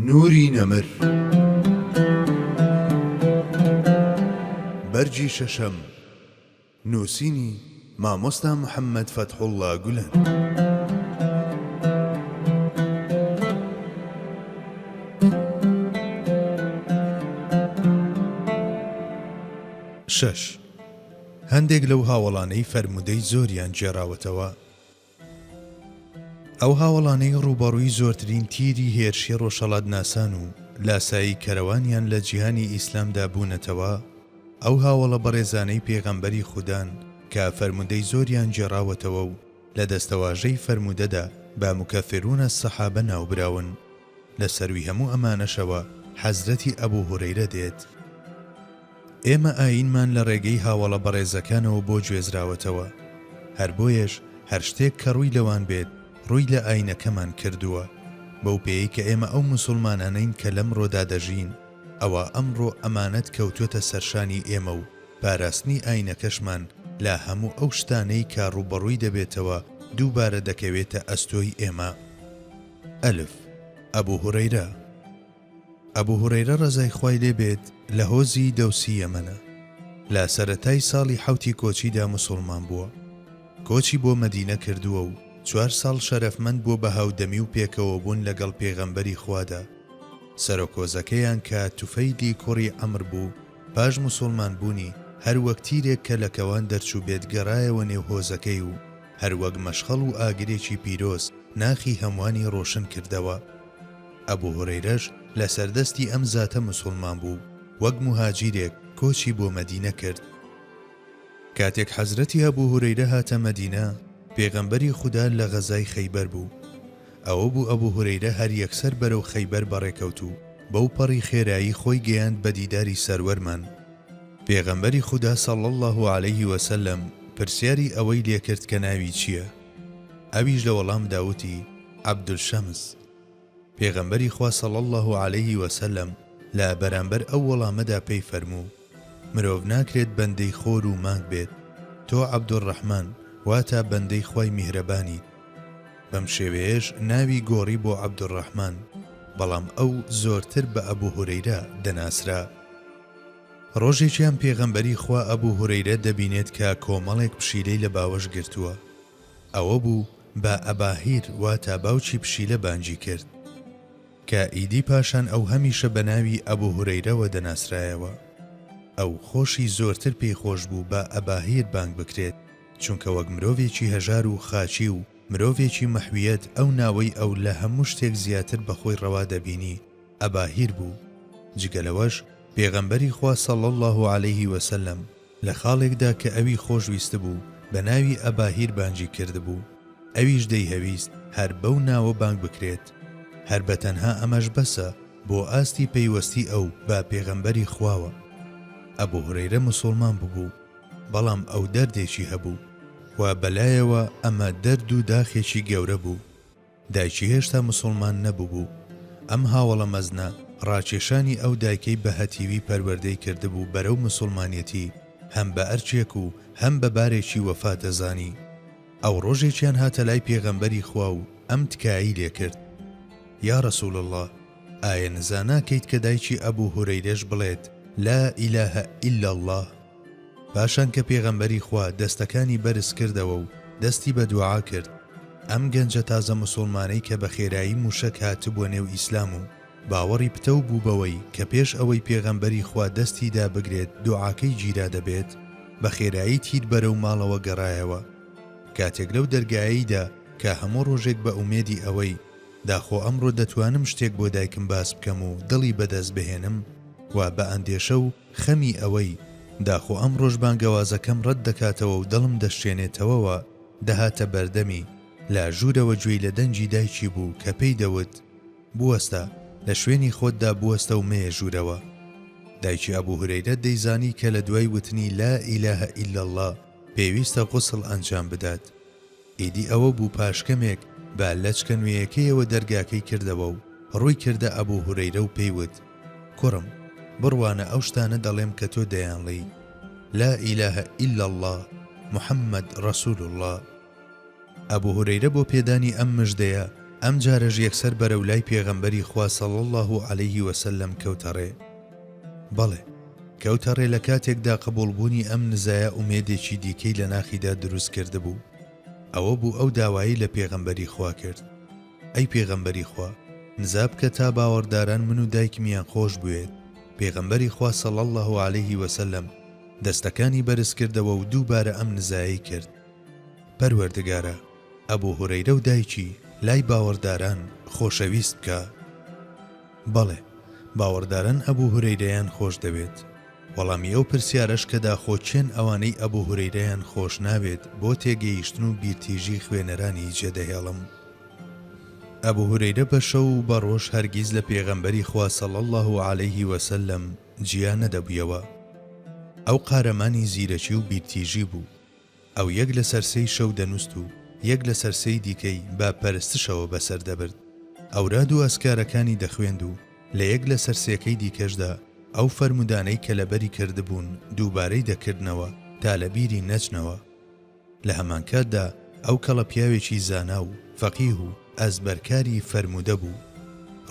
نوری نەمر بەرجی شەشەم نووسینی مامۆستا محەممەد فەتحوڵڵا گولەن. شەش هەندێک لەو هاوڵانەی فەرمودەی زۆریان جێراوەتەوە. ئەو هاوڵانەی ڕوبەڕووی زۆرترین تیری هێرشی ڕۆژهەڵات ناسان و لاسایی کەرەوانیان لە جیهانی ئیسلامدا بوونەتەوە، ئەو هاوڵە بەڕێزانەی پێغەمبەری خوددان کە فەرمودەی زۆریان جێراوەتەوە و لە دەستەواژەی فەرمودەدا با مکەفرونە سەحابە ناوبراون. لە سەروی هەموو ئەمانەشەوە حەزرەتی ئەبوو هورەیرە دێت. ئێمە ئاینمان لە ڕێگەی هاوڵە بەڕێزەکانەوە بۆ گوێزراوەتەوە، هەر بۆیەش هەر شتێک کە ڕووی لەوان بێت ڕووی لە ئاینەکەمان کردووە، بەو پێی کە ئێمە ئەو موسڵمانانەین کە لەم ڕۆدا دەژین، ئەوە ئەمڕۆ ئەمانەت کەوتوتە سەرشانی ئێمە و پاراستنی ئاینەکەشمان لە هەموو ئەو شتانەی کە ڕوبەڕووی دەبێتەوە دووبارە دەکەوێتە ئەستۆی ئێمە. ئەلف ئەبوو هورەیرە. ئەبوو هورەیرە ڕەزای خوای لێ بێت لە هۆزی دەوسی یەمەنە. لە سەرەتای ساڵی حەوتی کۆچیدا موسڵمان بووە. کۆچی بۆ مەدینە کردووە و 4 ساڵ شەرەفمەند بۆ بە هاودەمی و پێکەوە بوون لەگەڵ پێغەمبەری خوادا. سەرۆکۆزەکەیان کە توفەیلی کوڕی عەمر بوو، پاش موسڵمان بوونی هەر وەک تیرێک کە لە کەوان دەرچوو بێت گەڕایەوە نێو هۆزەکەی و هەر وەک مەشخەڵ و ئاگرێکی پیرۆز ناخی هەموانی ڕۆشن کردەوە. ئەبوو هورەیرەش لە سەردەستی ئەم زاتە موسڵمان بوو، وەک موهاجیرێک کۆچی بۆ مەدینە کرد. کاتێک حەزرەتی ئەبوو هورەیرە هاتە مەدینە، پێغەمبەری خوددا لە غەزای خەیبەر بوو. ئەوە بوو ئەبوو هورەیرە هەر یەکسەر بەرەو خەیبەر بەڕێکەوت و بەو پەڕی خێرایی خۆی گەیاند بە دیداری سەروەرمان. پێغەمبەری خوددا صلی الله علیه وسلم پرسیاری ئەوەی لێکرد کە ناوی چییە؟ ئەویش لە وەڵام داوتی عەبدولشەمس. پێغەمبەری خوا صلی الله علیه وسلم لە بەرامبەر ئەو وەڵامەدا پێی فەرموو: مرۆڤ ناکرێت بەندەی خۆر و مانگ بێت، تۆ عەبدوڕەحمان واتە بەندەی خوای میهرەبانی. بەم شێوەیەش ناوی گۆڕی بۆ عەبدوڕەحمان، بەڵام ئەو زۆرتر بە ئەبوو هورەیرە دەناسرا. ڕۆژێکیان پێغەمبەری خوا ئەبوو هورەیرە دەبینێت کە کۆمەڵێک پشیلەی لە باوەش گرتووە. ئەوە بوو بە ئەباهیر واتە باوکی پشیلە بانگی کرد، کە ئیدی پاشان ئەو هەمیشە بە ناوی ئەبوو هورەیرەوە دەناسرایەوە. ئەو خۆشی زۆرتر پێی خۆش بوو بە ئەباهیر بانگ بکرێت، چونکە وەک مرۆڤێکی هەژار و خاچی و مرۆڤێکی مەحویەت ئەو ناوەی ئەو لە هەموو شتێک زیاتر بەخۆی ڕەوا دەبینی ئەباهیر بوو. جگەلەوەش پێغەمبەری خوا صلی الله علیه وسلم لە خاڵێکدا کە ئەوی خۆشویست بوو بە ناوی ئەباهیر بانگی کردبوو، ئەویش دەیهەویست هەر بەو ناوە بانگ بکرێت. هەر بەتەنها ئەمەش بەسە بۆ ئاستی پەیوەستی ئەو بە پێغەمبەری خواوە. ئەبوو هورەیرە موسڵمان بوو، بەڵام ئەو دەردێکی هەبوو و بەلایەوە ئەمە دەرد و داخێکی گەورە بوو. دایکی هێشتا موسڵمان نەبوو. ئەم هاوڵە مەزنە ڕاکێشانی ئەو دایکەی بە هەتیوی پەروەردەی کردبوو بەرەو موسڵمانیەتی، هەم بە ئەرچێک و هەم بە بارێکی وەفا دەزانی. ئەو ڕۆژێکیان هاتە لای پێغەمبەری خوا و ئەم تکایی لێ کرد: یا رسول الله، ئایا نزاناکەیت کە دایکی ئەبوو هورەیرەش بڵێت لا ئیلاهە ئیلا الله؟ پاشان کە پێغەمبەری خوا دەستەکانی بەرز کردەوە و دەستی بە دوعا کرد، ئەم گەنجە تازە موسڵمانەی کە بە خێرایی موشک هاتبووە نێو ئیسلام و باوەڕی پتە بوو بەوەی کە پێش ئەوەی پێغەمبەری خوا دەستیدا بگرێت دوعاکەی گیرا دەبێت، بە خێرایی تیر بەرەو ماڵەوە گەڕایەوە. کاتێک لەو دەرگاییدا کە هەموو ڕۆژێک بە ئومێدی ئەوەی داخۆ ئەمڕۆ دەتوانم شتێک بۆ دایکم باس بکەم و دڵی بەدەست بهێنم، و بە ئەندێشە و خەمی ئەوەی داخۆ ئەم ڕۆژ بانگەوازەکەم ڕەت دەکاتەوە و دڵم دەشێنێتەوەوە، دەهاتە بەردەمی لە ژوورەوە گوێی لە دەنجی دایکی بوو کە پێی دەوت: بوەستە لە شوێنی خۆتدا بوەستە و مەیە ژوورەوە. دایکی ئەبوو هورەیرە دەیزانی کە لە دوای وتنی لا ئیلاهە ئیلا الله پێویستە غوسڵ ئەنجام بدات. ئیدی ئەوە بوو پاشکەمێک بە لەچکە نوێیەکەیەوە دەرگاکەی کردەوە و ڕووی کردە ئەبوو هورەیرە و پێیوت: کوڕم، بڕوانە ئەو شتانە دەڵێم کە تۆ دەیانڵێی، لا ئیلاهە ئیلا الله محەممەد ڕەسوول الله. ئەبوو هورەیرە بۆ پێدانی ئەم مژدەیە ئەم جارەژ یەکسەر بەرەو لای پێغەمبەری خوا صلی الله عليه وسلم کەوتەڕێ. بەڵێ کەوتەڕێ لە کاتێکدا قبوڵبوونی ئەم نزایە ئومێدێکی دیکەی لە ناخیدا دروست کردبوو. ئەوە بوو ئەو داوایی لە پێغەمبەری خوا کرد: ئەی پێغەمبەری خوا، نزا بکە تا باوەڕداران من و دایکمیان خۆش بوێت. پێغەمبەری خوا صلی الله عليه وسلم دەستەکانی بەرز کردەوە و دووبارە ئەم نزایی کرد: پەروەردگارە، ئەبوو هورەیرە و دایکی لای باوەڕداران خۆشەویست بکە. بەڵێ باوەڕداران ئەبوو هورەیرەیان خۆش دەوێت. وەڵامی ئەو پرسیارەش کە داخۆچێن ئەوانەی ئەبوو هورەیرەیان خۆش ناوێت بۆ تێگەیشتن و بیرتیژی خوێنەرانی جێدەهێڵم. ئەبوو هورەیرە بە شەو و بە ڕۆژ هەرگیز لە پێغەمبەری خوا صلی الله عليه وسلم جیا نەدەبوویەوە. ئەو قارەمانی زیرەکی و بیرتیژی بوو. ئەو یەک لە سەرسەی شەو دەنووست و یەک لە سەرسەی دیکەی با پەرستشەوە بەسەر دەبرد. ئەوراد و ئەسکارەکانی دەخوێند و لە یەک لە سەرسەکەی دیکەشدا ئەو فەرمودانەی کە لەبەری کردبوون دووبارەی دەکردنەوە تا لە بیری نەچنەوە. لە هەمان کاتدا ئەو کەڵە پیاوێکی زانا و فەقیه و ئەزبەرکاری فەرمودە بوو.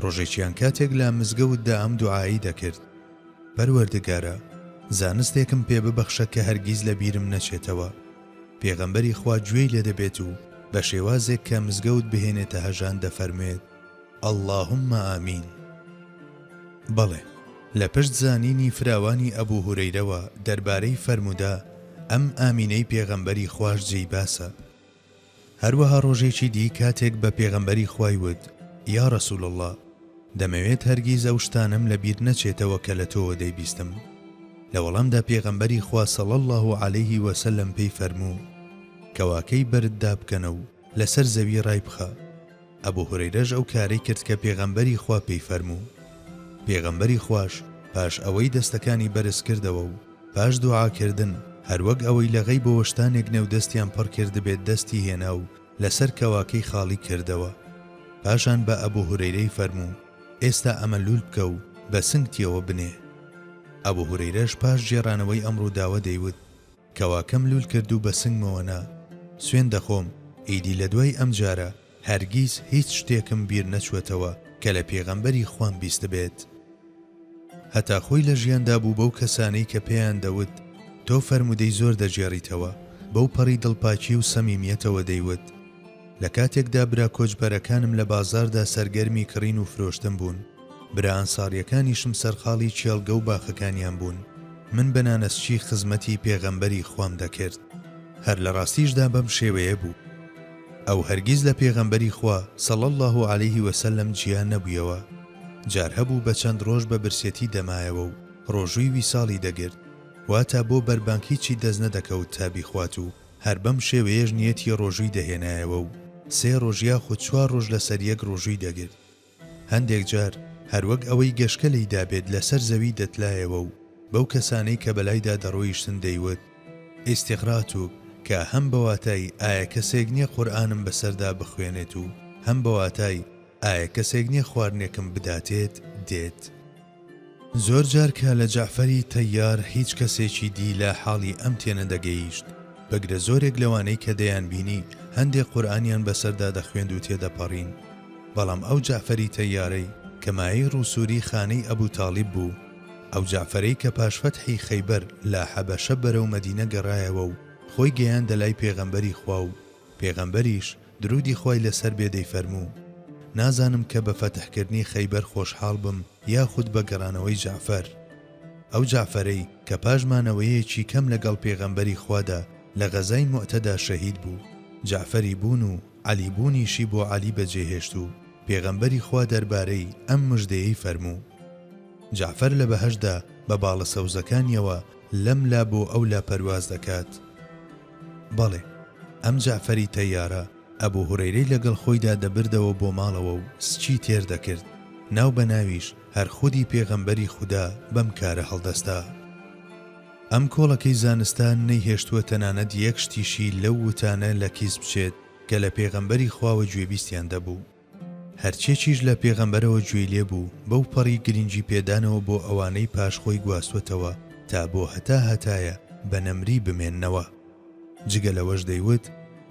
ڕۆژێکیان کاتێک لە مزگەوتدا ئەم دوعایی دەکرد: پەروەردگارە، زانستێکم پێ ببەخشە کە هەرگیز لە بیرم نەچێتەوە. پێغەمبەری خوا گوێی لێ دەبێت و بە شێوازێک کە مزگەوت بهێنێتە هەژان دەفەرمێت: اللهم ئامین. بەڵێ لە پشت زانینی فراوانی ئەبوو هورەیرەوە دەربارەی فەرمودا ئەم ئامینەی پێغەمبەری خوش جێی باسە. هەروەها ڕۆژێکی دی کاتێک بە پێغەمبەری خوای وت: یا ڕەسوول الله، دەمەوێت هەرگیز ئەو شتانم لە بیر نەچێتەوە کە لە تۆوە دەیبیستم. لە وەڵامدا پێغەمبەری خوا صلی الله عليه وسلم پێی فەرموو: کەواکەی بەرددا بکەنە و لەسەر زەوی ڕای بخە. ئەبوو هورەیرەش ئەو کارەی کرد کە پێغەمبەری خوا پێی فەرموو. پێغەمبەری خوش پاش ئەوەی دەستەکانی بەرز کردەوە و پاش دوعاکردن هەروەک ئەوەی لە غەیبەوە شتانێک نێودەستیان پڕ کردبێت دەستی هێنا و لەسەر کەواکەی خاڵی کردەوە. پاشان بە ئەبوو هورەیرەی فەرموو: ئێستا ئەمە لول بکە و بە سنگتیەوە بنێ. ئەبوو هورەیرەش پاش جێڕانەوەی ئەمڕوو داوە دەیوت: کەواکەم لول کرد و بە سنگمەوە نا. سوێن دەخۆم ئیدی لە دوای ئەم جارە هەرگیز هیچ شتێکم بیر نەچوێتەوە کە لە پێغەمبەری خوام بیست بێت. هەتا خۆی لە ژیاندا بوو بەو کەسانەی کە پێیان دەوت: تۆ فەرمودەی زۆر دەجێڕیتەوە، بەو پەڕی دڵپاکی و سەمیمیەتەوە دەیوت. لە کاتێکدا برا کۆچبەرەکانم لە بازاردا سەرگەرمی کڕین و فرۆشتن بوون، برا ئەنساریەکانیشم سەرخاڵی چێڵگە و باخەکانیان بوون. من بەنانەسچی خزمەتی پێغەمبەری خوام دەکرد. هەر لە ڕاستیشدا بەم شێوەیە بوو. ئەو هەرگیز لە پێغەمبەری خوا صلی الله عليه وسلم جیا نەبوویەوە. جار هەبوو بە چەند ڕۆژ بە برسێتی دەمایەوە و ڕۆژووی ویساڵی دەگرت، واتە بۆ بەربانکی چی دەست نەدەکەوت تا بیخوات و هەر بەم شێوەیەش نیەتی ڕۆژووی دەهێنایەوە و 3 ڕۆژ یاخود 4 ڕۆژ لەسەر یەک ڕۆژووی دەگرت. هەندێک جار هەروەک ئەوەی گەشکەلەی دابێت لەسەر زەوی دەتلایەوە و بەو کەسانەی کە بەلایدا دەڕۆیشتن دەیوت: ئیستیغراتوک، کە هەم بەواتای ئایا کەسێک نییە قورئانم بەسەردا بخوێنێت و هەم بەواتای ئایا کەسێک نییە خواردنێکم بداتێت دێت. زۆر جار کە لە جەعفەری تەیار هیچ کەسێکی دی لە حاڵی ئەم تێنە دەگەیشت، بەگرە زۆرێک لەوانەی کە دەیان بینی هەندێک قورئانیان بەسەردا دەخوێند و تێدەپەڕین. بەڵام ئەو جەعفەری تەیارەی کە مایەی ڕووسوری خانەی ئەبوو تاڵیب بوو، ئەو جەعفەرەی کە پاشفەتحی خەیبەر لە حەبەشە بەرەو مەدینە گەڕایەوە و خۆی گەیاندە لای پێغەمبەری خوا و پێغەمبەریش درودی خوای لەسەر بێ دەیفەرموو: نازانم کە بە فەتحکردنی خەیبەر خۆشحاڵ بم یاخود بە گەڕانەوەی جەعفەر. ئەو جەعفەرەی کە پاشمانەوەیەکی کەم لەگەڵ پێغەمبەری خوادا لە غەزای موعتەدا شەهید بوو، جەعفەری بوون و عەلی بوونیشی بۆ عەلی بەجێهێشت و پێغەمبەری خوا دەربارەی ئەم مژدەیەی فەرموو: جەعفەر لە بەهەشدا بە باڵە سەوزەکانیەوە لەم لا بۆ ئەو لا پەرواز دەکات. بەڵێ ئەم جەعفەری تەیارە ئەبوو هورەیرەی لەگەڵ خۆیدا دەبردەوە بۆ ماڵەوە و سچی تێر دەکرد، ناو بەناویش هەر خودی پێغەمبەری خودا بەم کارە هەڵدەستا. ئەم کۆڵەکەی زانستان نەیهێشتووە تەنانەت یەک شتیشی لەو وتانە لە کیس بچێت کە لە پێغەمبەری خواوە گوێبیستیان دەبوو. هەرچێکیش لە پێغەمبەرەوە گوێی لێبوو بەو پەڕی گرنگی پێدانەوە بۆ ئەوانەی پاشخۆی گواستوەتەوە تا بۆ هەتایە بە نەمری بمێننەوە. جگە لەوەش دەیوت: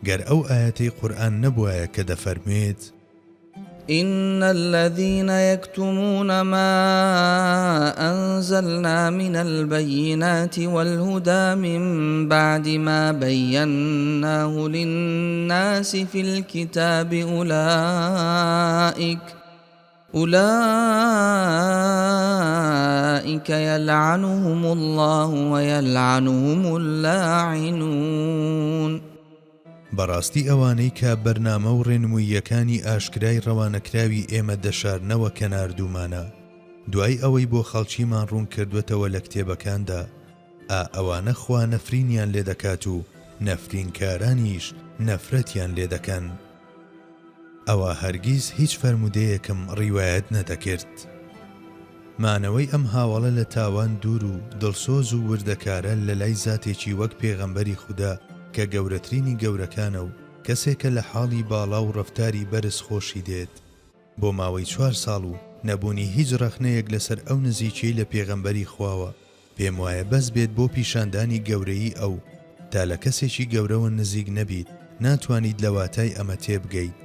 گەر ئەو ئاەتەی قورئان نەبوایە کە دەفەرمێت: إن الذين يكتمون ما أنزلنا من البينات والهدى من بعد ما بيناه للناس في الكتاب أولئك يلعنهم الله ويلعنهم اللاعنون. بەڕاستی ئەوانەی کە بەرنامە و ڕێنموویەکانی ئاشکرای ڕەوانەکراوی ئێمە دەشارنەوە کە ناردوومانە دوای ئەوەی بۆ خەڵکیمان ڕوون کردوێتەوە لە کتێبەکاندا ئەوانە خوا نەفرینیان لێ دەکات و نەفرینکارانیش نەفرەتیان لێ دەکەن. ئەوە هەرگیز هیچ فەرمودەیەکم ڕیوایەت نەدەکرد. مانەوەی ئەم هاوڵە لە تاوان دوور و دڵسۆز و وردەکارە لە لای زاتێکی وەک پێغەمبەری خوددا کە گەورەترینی گەورەکانە و کەسێکە لە حاڵی باڵا و ڕەفتاری بەرز خۆشی دێت بۆ ماوەی 4 ساڵ و نەبوونی هیچ ڕەخنەیەک لەسەر ئەو نزیکەی لە پێغەمبەری خواوە پێم وایە بەس بێت بۆ پیشاندانی گەورەی ئەو تا لە کەسێکی گەورەوە نزیک نەبیت ناتوانیت لە واتای ئەمە تێبگەیت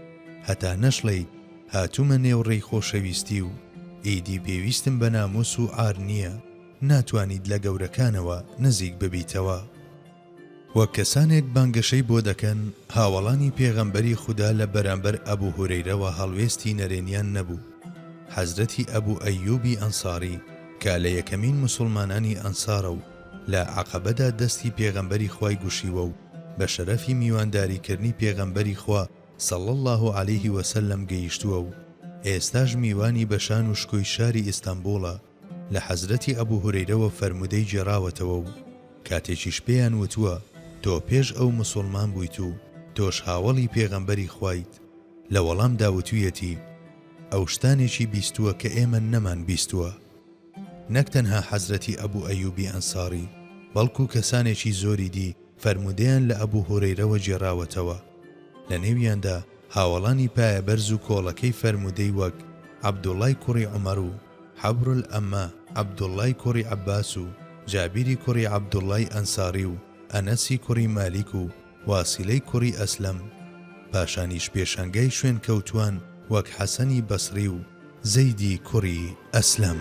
هەتا نەشڵێیت هاتوومە نێو ڕێی خۆشەویستی و ئیدی پێویستم بە ناموس و ئار نییە ناتوانیت لە گەورەکانەوە نزیک ببیتەوە. وەک کەسانێک بانگەشەی بۆ دەکەن هاوڵانی پێغەمبەری خوددا لە بەرامبەر ئەبوو هورەیرەوە هەڵوێستی نەرێنیان نەبوو. حەزرەتی ئەبوو ئەیوبی ئەنساری کە لە یەکەمین موسڵمانانی ئەنسارە و لە عەقەبەدا دەستی پێغەمبەری خوای گوشیوە و بە شەرەفی میوانداریکردنی پێغەمبەری خوا صلی الله علیه وسلم گەیشتووە و ئێستاش میوانی بەشان و شکۆی شاری ئیستانبوڵە. لە حەزرەتی ئەبوو هورەیرەوە فەرمودەی جێراوەتەوە و کاتێکیش پێیان وتووە تۆ پێش ئەو موسڵمان بوویت و تۆش هاوڵی پێغەمبەری خوایت لە وەڵام داوتویەتی ئەو شتانێکی بیستووە کە ئێمە نەمان بیستووە. نەک تەنها حەزرەتی ئەبوو ئەیوبی ئەنساری بەڵکو کەسانێکی زۆری دی فەرمودەیان لە ئەبوو هورەیرەوە جێراوەتەوە. لە نێویاندا هاوڵانی پایەبەرز و کۆڵەکەی فەرمودەی وەک عەبدوڵای کوڕی عومەر و حەبرول ئەمە عەبدوڵای کوڕی عەباس و جابیری کوڕی عەبدوڵای ئەنساری و ئەنەسی کوڕی مالیک و واسیلەی کوڕی ئەسلەم پاشانیش پێشانگای شوێن کەوتوان وەک حەسەنی بەسری و زەیدی کوڕی ئەسلەم.